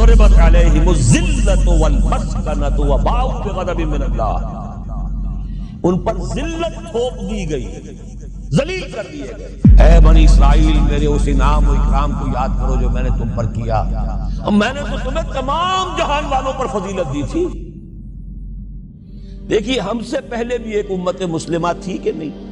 ضربت علیہم الذلۃ والمسکنۃ وباؤوا بغضب من اللہ، ان پر ذلت تھوپ دی گئی، ذلیل کر دیے گئے۔ اے بنی اسرائیل، میرے اس انعام و اکرام کو یاد کرو جو میں نے تم پر کیا، اور میں نے تو تمہیں تمام جہان والوں پر فضیلت دی تھی۔ دیکھیے ہم سے پہلے بھی ایک امت مسلمہ تھی کہ نہیں؟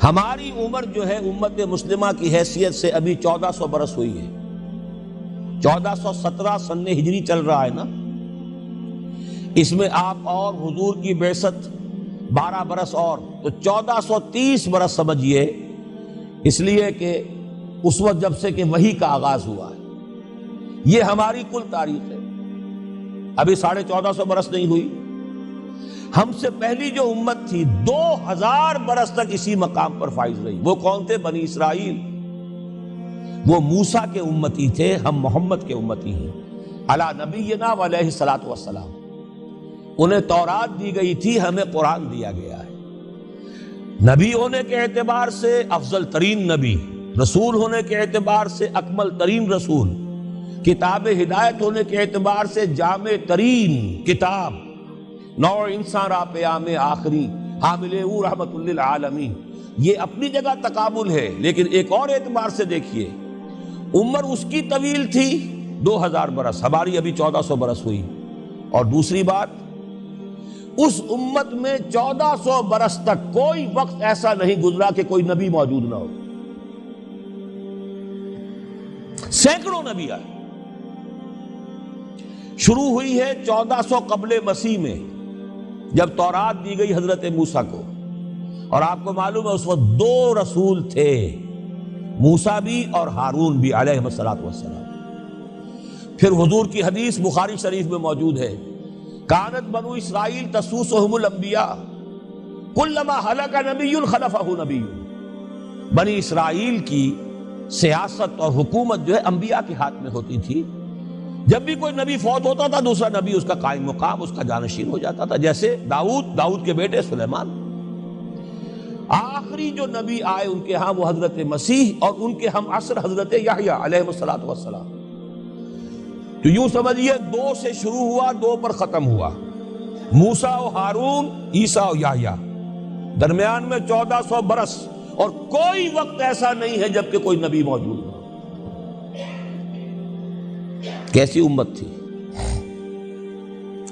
ہماری عمر جو ہے امت مسلمہ کی حیثیت سے ابھی 1400 برس ہوئی ہے، 1417 سن ہجری چل رہا ہے نا، اس میں آپ اور حضور کی بعثت 12 برس اور، تو 1430 برس سمجھیے، اس لیے کہ اس وقت جب سے کہ وحی کا آغاز ہوا ہے، یہ ہماری کل تاریخ ہے، ابھی 1450 برس نہیں ہوئی۔ ہم سے پہلی جو امت تھی 2000 برس تک اسی مقام پر فائز رہی۔ وہ کون تھے؟ بنی اسرائیل، وہ موسیٰ کے امتی تھے، ہم محمد کے امتی ہیں علی نبینا و علیہ الصلوۃ والسلام۔ انہیں تورات دی گئی تھی، ہمیں قرآن دیا گیا ہے۔ نبی ہونے کے اعتبار سے افضل ترین نبی، رسول ہونے کے اعتبار سے اکمل ترین رسول، کتاب ہدایت ہونے کے اعتبار سے جامع ترین کتاب، نوع انسان را پیام آخری، حامل او رحمت للعالمین۔ یہ اپنی جگہ تقابل ہے، لیکن ایک اور اعتبار سے دیکھیے، عمر اس کی طویل تھی 2000 برس، ہماری ابھی 1400 برس ہوئی۔ اور دوسری بات، اس امت میں 1400 برس تک کوئی وقت ایسا نہیں گزرا کہ کوئی نبی موجود نہ ہو، سینکڑوں نبی آئے۔ شروع ہوئی ہے 1400 قبل مسیح میں، جب تورات دی گئی حضرت موسیٰ کو، اور آپ کو معلوم ہے اس وقت 2 رسول تھے، موسیٰ بھی اور ہارون بھی علیہ السلام۔ پھر حضور کی حدیث بخاری شریف میں موجود ہے، کانت بنو اسرائیل تسوسہم الانبیاء کلما ہلک نبی خلفہ نبی۔ بنی اسرائیل کی سیاست اور حکومت جو ہے انبیاء کے ہاتھ میں ہوتی تھی، جب بھی کوئی نبی فوت ہوتا تھا دوسرا نبی اس کا قائم مقام، اس کا جانشین ہو جاتا تھا، جیسے داؤد کے بیٹے سلیمان۔ آخری جو نبی آئے ان کے ہاں وہ حضرت مسیح، اور ان کے ہم عصر حضرت یحییٰ علیہ السلام۔ تو یوں سمجھیے 2 سے شروع ہوا، 2 پر ختم ہوا، موسیٰ و ہارون، عیسیٰ و یحییٰ، درمیان میں 1400 برس، اور کوئی وقت ایسا نہیں ہے جب کہ کوئی نبی موجود ہو۔ کیسی امت تھی!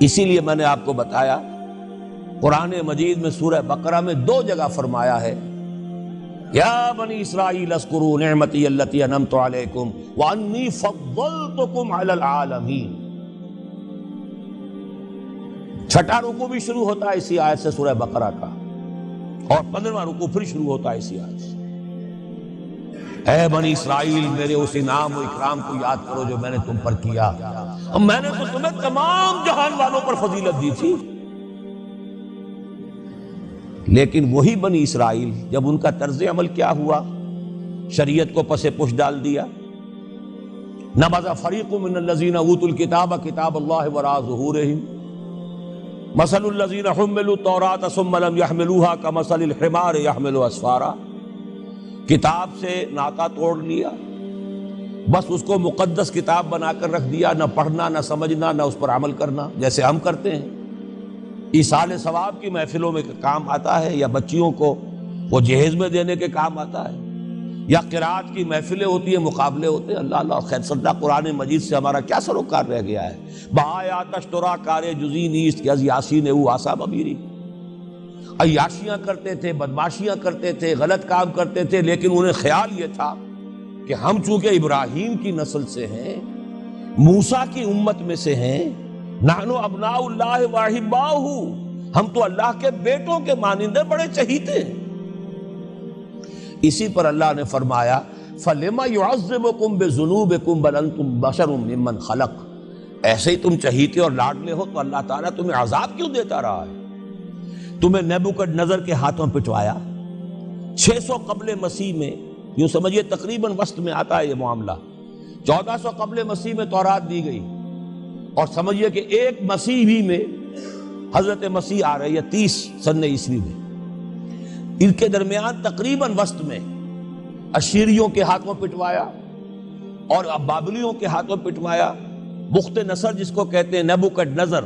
اسی لیے میں نے آپ کو بتایا، قرآن مجید میں سورہ بقرہ میں 2 جگہ فرمایا ہے، یا بنی اسرائیل اذکروا نعمتی التی انعمت علیکم وانی فضلتکم علی العالمین۔ 6واں رکوع بھی شروع ہوتا ہے اسی آیت سے سورہ بقرہ کا، اور 15واں رکوع پھر شروع ہوتا ہے اسی آیت سے۔ اے بنی اسرائیل، میرے اس انعام و اکرام کو یاد کرو جو میں نے تم پر کیا، اور میں نے تو تمہیں تمام جہان والوں پر فضیلت دی تھی۔ لیکن وہی بنی اسرائیل، جب ان کا طرز عمل کیا ہوا، شریعت کو پس پش ڈال دیا، نبذ فریق من الذین اوتوا الکتاب کتاب اللہ وراء ظہورہم مثل الذین حملوا التوراۃ ثم لم یحملوها کمثل الحمار یحمل اسفارا۔ کتاب سے ناطہ توڑ لیا، بس اس کو مقدس کتاب بنا کر رکھ دیا، نہ پڑھنا، نہ سمجھنا، نہ اس پر عمل کرنا، جیسے ہم کرتے ہیں۔ ایصال ثواب کی محفلوں میں کام آتا ہے، یا بچیوں کو وہ جہیز میں دینے کے کام آتا ہے، یا قرات کی محفلیں ہوتی ہیں، مقابلے ہوتے ہیں۔ اللہ اللہ خیر صدہ قرآن مجید سے ہمارا کیا سروکار رہ گیا ہے۔ بآیات اشترا کار جزی نیست کہ از یاسین او آسا بمیری۔ عیاشیاں کرتے تھے، بدماشیاں کرتے تھے، غلط کام کرتے تھے، لیکن انہیں خیال یہ تھا کہ ہم چونکہ ابراہیم کی نسل سے ہیں، موسیٰ کی امت میں سے ہیں، نحن ابناء اللہ واحباؤہ، ہم تو اللہ کے بیٹوں کے مانند بڑے چہیتے ہیں۔ اسی پر اللہ نے فرمایا فَلِمَ يُعَذِّبُكُمْ بِذُنُوبِكُمْ بَلْ أَنْتُمْ بَشَرٌ مِّمَّنْ خَلَقَ۔ ایسے ہی تم چہیتے اور لاڈلے ہو تو اللہ تعالیٰ تمہیں عذاب کیوں دیتا رہا ہے؟ تمہیں نیبوکڈنیزر کے ہاتھوں پٹوایا 600 قبل مسیح میں، یوں سمجھیے تقریباً وسط میں آتا ہے یہ معاملہ۔ 1400 قبل مسیح میں تورات دی گئی، اور سمجھیے کہ ایک مسیحی میں حضرت مسیح آ رہی ہے 30 سن عیسوی میں، ان کے درمیان تقریباً وسط میں اشیریوں کے ہاتھوں پٹوایا، اور اب بابلیوں کے ہاتھوں پٹوایا. بخت نصر جس کو کہتے ہیں، نیبوکڈ نظر،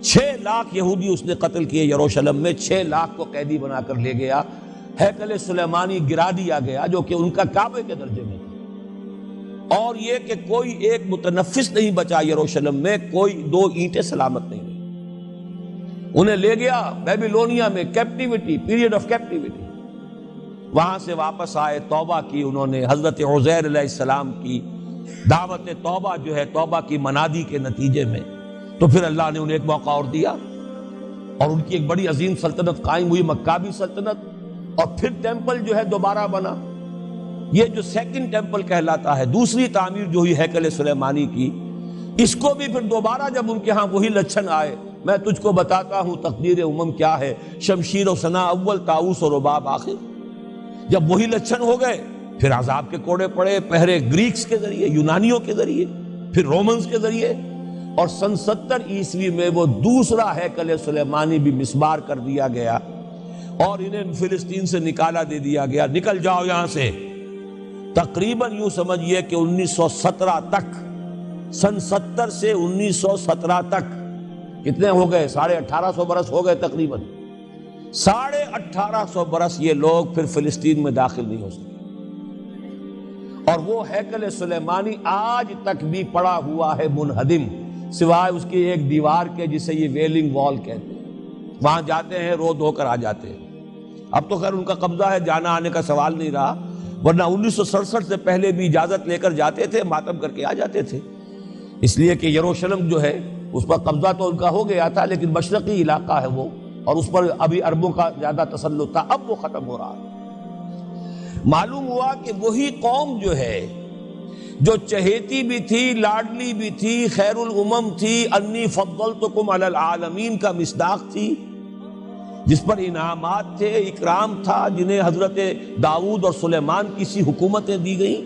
6 لاکھ یہودی اس نے قتل کیے یروشلم میں. 6 لاکھ کو قیدی بنا کر لے گیا. ہیکل سلیمانی گرا دیا گیا جو کہ ان کا کعبے کے درجے میں تھا. اور یہ کہ کوئی ایک متنفس نہیں بچا یروشلم میں، کوئی 2 اینٹیں سلامت نہیں رہی. انہیں لے گیا بیبیلونیا میں، کیپٹیوٹی، پیریڈ آف کیپٹیوٹی. وہاں سے واپس آئے، توبہ کی انہوں نے. حضرت عزیر علیہ السلام کی دعوت توبہ جو ہے، توبہ کی منادی کے نتیجے میں، تو پھر اللہ نے انہیں ایک موقع اور دیا اور ان کی ایک بڑی عظیم سلطنت قائم ہوئی، مکابی سلطنت. اور پھر ٹیمپل جو ہے دوبارہ بنا. یہ جو سیکنڈ ٹیمپل کہلاتا ہے، دوسری تعمیر جو ہوئی ہیکل سلیمانی کی، اس کو بھی پھر دوبارہ جب ان کے ہاں وہی لچھن آئے، میں تجھ کو بتاتا ہوں تقدیر امم کیا ہے، شمشیر و سنا اول، طاؤس و رباب آخر. جب وہی لچھن ہو گئے، پھر عذاب کے کوڑے پڑے، پہرے گریکس کے ذریعے، یونانیوں کے ذریعے، پھر رومنز کے ذریعے. اور سن 70 عیسوی میں وہ دوسرا ہیکل سلیمانی بھی مسمار کر دیا گیا اور انہیں فلسطین سے نکالا دے دیا گیا. نکل جاؤ یہاں سے. تقریباً یوں سمجھئے کہ 1917 تک، سن 70 سے 1917 تک کتنے ہو گئے؟ 1850 برس ہو گئے تقریباً. 1850 برس یہ لوگ پھر فلسطین میں داخل نہیں ہو سکے. اور وہ ہیکل سلیمانی آج تک بھی پڑا ہوا ہے منہدم، سوائے اس کی ایک دیوار کے جسے یہ ویلنگ وال کہتے ہیں. وہاں جاتے ہیں، رو دھو کر آ جاتے ہیں. اب تو خیر ان کا قبضہ ہے، جانا آنے کا سوال نہیں رہا، ورنہ 1967 سے پہلے بھی اجازت لے کر جاتے تھے، ماتم کر کے آ جاتے تھے. اس لیے کہ یروشلم جو ہے اس پر قبضہ تو ان کا ہو گیا تھا، لیکن مشرقی علاقہ ہے وہ، اور اس پر ابھی عربوں کا زیادہ تسلط تھا. اب وہ ختم ہو رہا ہے. معلوم ہوا کہ وہی قوم جو ہے، جو چہیتی بھی تھی، لاڈلی بھی تھی، خیر الامم تھی، انی فضلتکم علی العالمین کا مصداق تھی، جس پر انعامات تھے، اکرام تھا، جنہیں حضرت داؤد اور سلیمان کی سی حکومتیں دی گئیں.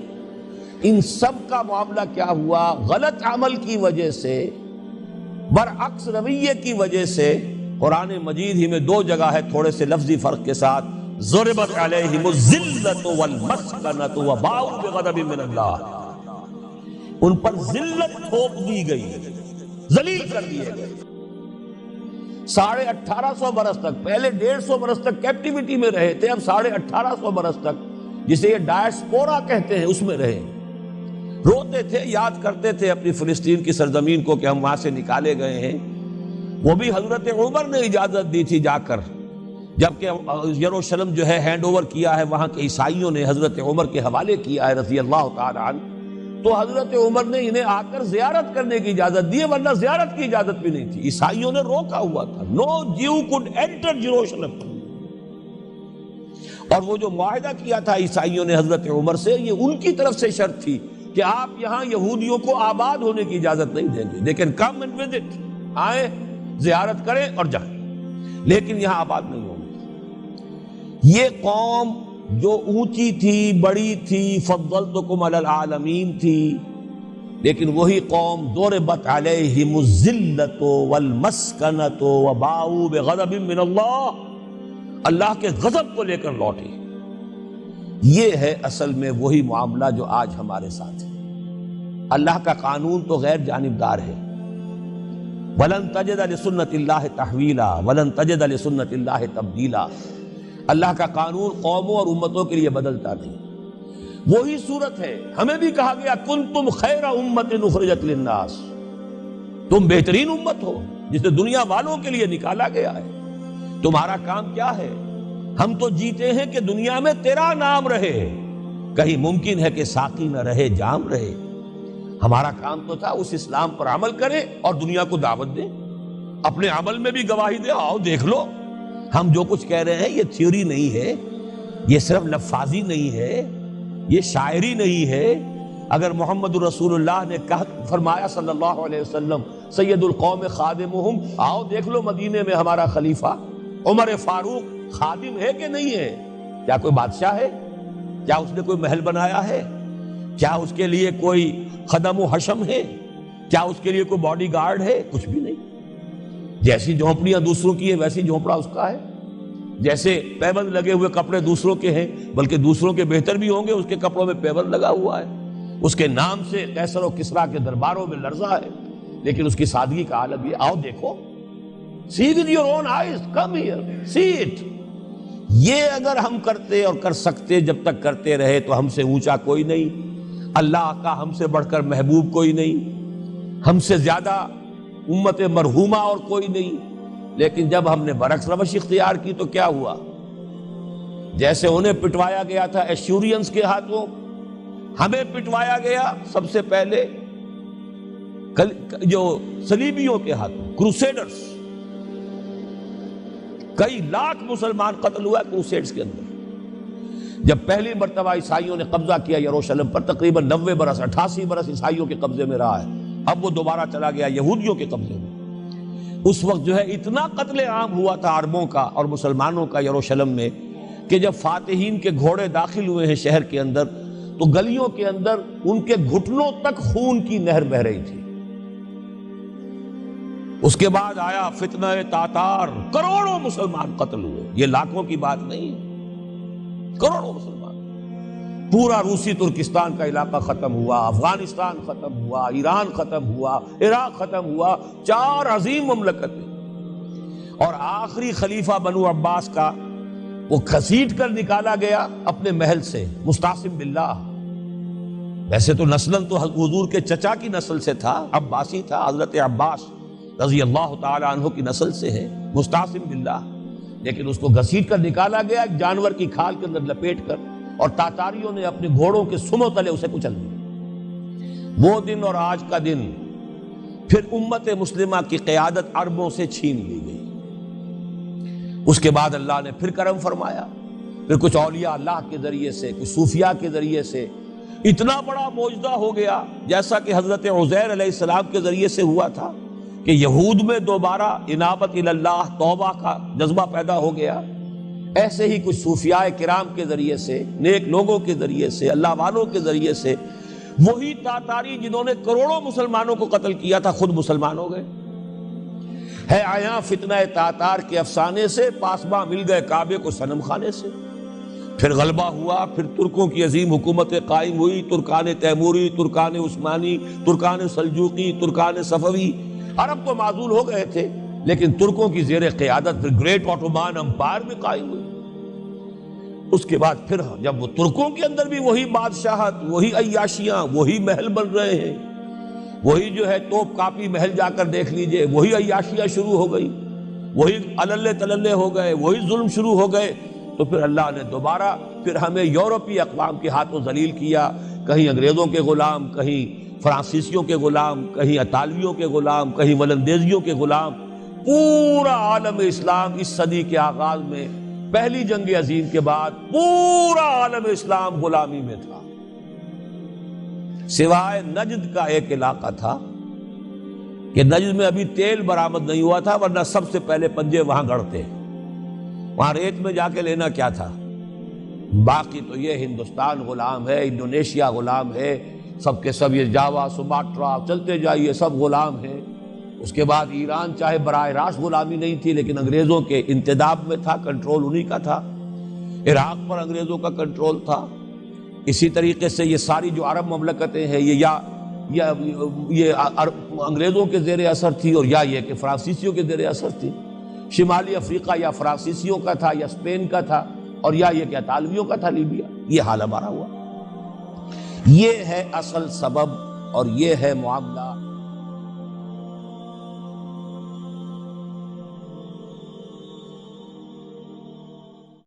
ان سب کا معاملہ کیا ہوا؟ غلط عمل کی وجہ سے، برعکس رویے کی وجہ سے. قرآن مجید ہی میں 2 جگہ ہے تھوڑے سے لفظی فرق کے ساتھ، ضربت علیہم الذلۃ والمسکنۃ وباؤوا بغضب من اللہ. ان پر ذلت تھوپ دی گئی، ذلیل کر دیے گئے. 1850 برس تک، پہلے 150 برس تک کیپٹیوٹی میں رہے تھے، اب 1850 برس تک جسے یہ ڈائسپورا کہتے ہیں اس میں رہے. روتے تھے، یاد کرتے تھے اپنی فلسطین کی سرزمین کو کہ ہم وہاں سے نکالے گئے ہیں. وہ بھی حضرت عمر نے اجازت دی تھی جا کر، جبکہ یروشلم جو ہے ہینڈ اوور کیا ہے وہاں کے عیسائیوں نے، حضرت عمر کے حوالے کیا ہے رضی اللہ تعالی عنہ. تو حضرت عمر نے انہیں آ کر زیارت کرنے کی اجازت دی، ورنہ زیارت کی اجازت بھی نہیں تھی. عیسائیوں نے روکا ہوا تھا، نو جیو کوڈ انٹر جیروشلم. اور وہ جو معاہدہ کیا تھا عیسائیوں نے حضرت عمر سے، یہ ان کی طرف سے شرط تھی کہ آپ یہاں یہودیوں کو آباد ہونے کی اجازت نہیں دیں گے. لیکن کم اینڈ وزٹ، آئیں، زیارت کریں اور جائیں، لیکن یہاں آباد نہیں ہوں گے. یہ قوم جو اونچی تھی، بڑی تھی، فضلتکم علی العالمین تھی، لیکن وہی قوم ضربت علیہم الذلۃ والمسکنۃ وباؤوا بغضب من اللہ، اللہ کے غضب کو لے کر لوٹے. یہ ہے اصل میں وہی معاملہ جو آج ہمارے ساتھ ہے. اللہ کا قانون تو غیر جانبدار ہے. وَلَن تَجِدَ لِسُنَّتِ اللَّهِ تَحْوِيلًا وَلَن تَجِدَ لِسُنَّتِ اللَّهِ تَبْدِيلًا. اللہ کا قانون قوموں اور امتوں کے لیے بدلتا نہیں. وہی صورت ہے. ہمیں بھی کہا گیا کنتم خیر امت اخرجت للناس، تم بہترین امت ہو جسے دنیا والوں کے لیے نکالا گیا ہے. تمہارا کام کیا ہے؟ ہم تو جیتے ہیں کہ دنیا میں تیرا نام رہے، کہیں ممکن ہے کہ ساقی نہ رہے، جام رہے. ہمارا کام تو تھا اس اسلام پر عمل کرے اور دنیا کو دعوت دے، اپنے عمل میں بھی گواہی دے. آؤ دیکھ لو، ہم جو کچھ کہہ رہے ہیں یہ تھیوری نہیں ہے، یہ صرف لفاظی نہیں ہے، یہ شاعری نہیں ہے. اگر محمد رسول اللہ نے فرمایا صلی اللہ علیہ وسلم سید القوم خادمہم، آؤ دیکھ لو مدینے میں ہمارا خلیفہ عمر فاروق خادم ہے کہ نہیں ہے؟ کیا کوئی بادشاہ ہے؟ کیا اس نے کوئی محل بنایا ہے؟ کیا اس کے لیے کوئی خدم و حشم ہے؟ کیا اس کے لیے کوئی باڈی گارڈ ہے؟ کچھ بھی نہیں. جیسی جھونپڑیاں دوسروں کی ہیں ویسی جھونپڑا اس کا ہے. جیسے پیبند لگے ہوئے کپڑے دوسروں کے ہیں، بلکہ دوسروں کے بہتر بھی ہوں گے، اس کے کپڑوں میں پیبند لگا ہوا ہے. اس کے نام سے قیصر و کسریٰ کے درباروں میں لرزہ ہے، لیکن اس کی سادگی کا عالم یہ، آؤ دیکھو، see with your own eyes, come here, see it۔ یہ اگر ہم کرتے اور کر سکتے، جب تک کرتے رہے تو ہم سے اونچا کوئی نہیں، اللہ کا ہم سے بڑھ کر محبوب کوئی نہیں، ہم سے زیادہ امت مرحومہ اور کوئی نہیں۔ لیکن جب ہم نے برعکس روش اختیار کی تو کیا ہوا؟ جیسے انہیں پٹوایا گیا تھا ایشورینز کے ہاتھوں، ہمیں پٹوایا گیا سب سے پہلے جو صلیبیوں کے ہاتھوں، کروسیڈرز۔ کئی لاکھ مسلمان قتل ہوا کروسیڈز کے اندر۔ جب پہلی مرتبہ عیسائیوں نے قبضہ کیا یروشلم پر، تقریباً 90 برس 88 برس عیسائیوں کے قبضے میں رہا ہے، اب وہ دوبارہ چلا گیا یہودیوں کے قبضے میں۔ اس وقت جو ہے اتنا قتل عام ہوا تھا عربوں کا اور مسلمانوں کا یروشلم میں کہ جب فاتحین کے گھوڑے داخل ہوئے ہیں شہر کے اندر تو گلیوں کے اندر ان کے گھٹنوں تک خون کی نہر بہہ رہی تھی۔ اس کے بعد آیا فتنہ تاتار، کروڑوں مسلمان قتل ہوئے، یہ لاکھوں کی بات نہیں ہے، کروڑوں مسلمان۔ پورا روسی ترکستان کا علاقہ ختم ہوا، افغانستان ختم ہوا، ایران ختم ہوا، عراق ختم ہوا، 4 عظیم مملکتیں۔ اور آخری خلیفہ بنو عباس کا وہ گھسیٹ کر نکالا گیا اپنے محل سے، مستعصم باللہ۔ ویسے تو نسلاً تو حضور کے چچا کی نسل سے تھا، عباسی تھا، حضرت عباس رضی اللہ تعالی عنہ کی نسل سے ہے، مستعصم باللہ، لیکن اس کو گھسیٹ کر نکالا گیا ایک جانور کی کھال کے اندر لپیٹ کر، اور تاتاریوں نے اپنے گھوڑوں کے سموں تلے اسے کچل دیا۔ وہ دن اور آج کا دن پھر امت مسلمہ کی قیادت عربوں سے چھین لی گئی۔ اس کے بعد اللہ نے پھر کرم فرمایا، پھر کچھ اولیاء اللہ کے ذریعے سے، کچھ صوفیاء کے ذریعے سے اتنا بڑا معجزہ ہو گیا، جیسا کہ حضرت عزیر علیہ السلام کے ذریعے سے ہوا تھا کہ یہود میں دوبارہ انابت اللہ، توبہ کا جذبہ پیدا ہو گیا۔ ایسے ہی کچھ صوفیاء کرام کے ذریعے سے، نیک لوگوں کے ذریعے سے، اللہ والوں کے ذریعے سے، وہی تاتاری جنہوں نے کروڑوں مسلمانوں کو قتل کیا تھا خود مسلمان ہو گئے۔ ہے آیا فتنہ تاتار کے افسانے سے، پاسباں مل گئے کعبے کو صنم خانے سے۔ پھر غلبہ ہوا، پھر ترکوں کی عظیم حکومتیں قائم ہوئی، ترکان تیموری، Terken Usmani, Terken Seljuqi, Terken صفوی۔ عرب تو معزول ہو گئے تھے، لیکن ترکوں کی زیر قیادت پھر گریٹ آٹومان امپائر میں قائم ہوئی۔ اس کے بعد پھر جب وہ ترکوں کے اندر بھی وہی بادشاہت، وہی عیاشیاں، وہی محل بن رہے ہیں، وہی جو ہے توپ کاپی محل جا کر دیکھ لیجئے، وہی عیاشیاں شروع ہو گئی، وہی عللے تللے ہو گئے، وہی ظلم شروع ہو گئے، تو پھر اللہ نے دوبارہ پھر ہمیں یورپی اقوام کے ہاتھوں ذلیل کیا، کہیں انگریزوں کے غلام، کہیں فرانسیسیوں کے غلام، کہیں اطالویوں کے غلام، کہیں ولندیزیوں کے غلام۔ پورا عالم اسلام اس صدی کے آغاز میں، پہلی جنگ عظیم کے بعد، پورا عالم اسلام غلامی میں تھا، سوائے نجد کا ایک علاقہ تھا کہ نجد میں ابھی تیل برآمد نہیں ہوا تھا، ورنہ سب سے پہلے پنجے وہاں گڑتے، وہاں ریت میں جا کے لینا کیا تھا۔ باقی تو یہ ہندوستان غلام ہے، انڈونیشیا غلام ہے، سب کے سب، یہ جاوا، سماٹرا، چلتے جائیے، سب غلام ہیں۔ اس کے بعد ایران چاہے براہ راست غلامی نہیں تھی، لیکن انگریزوں کے انتداب میں تھا، کنٹرول انہی کا تھا۔ عراق پر انگریزوں کا کنٹرول تھا۔ اسی طریقے سے یہ ساری جو عرب مملکتیں ہیں، یہ انگریزوں کے زیر اثر تھی، اور یا یہ کہ فرانسیسیوں کے زیر اثر تھی۔ شمالی افریقہ یا فرانسیسیوں کا تھا یا اسپین کا تھا، اور یا یہ کہ اطالویوں کا تھا، لیبیا۔ یہ حال ہمارا ہوا۔ یہ ہے اصل سبب اور یہ ہے معاملہ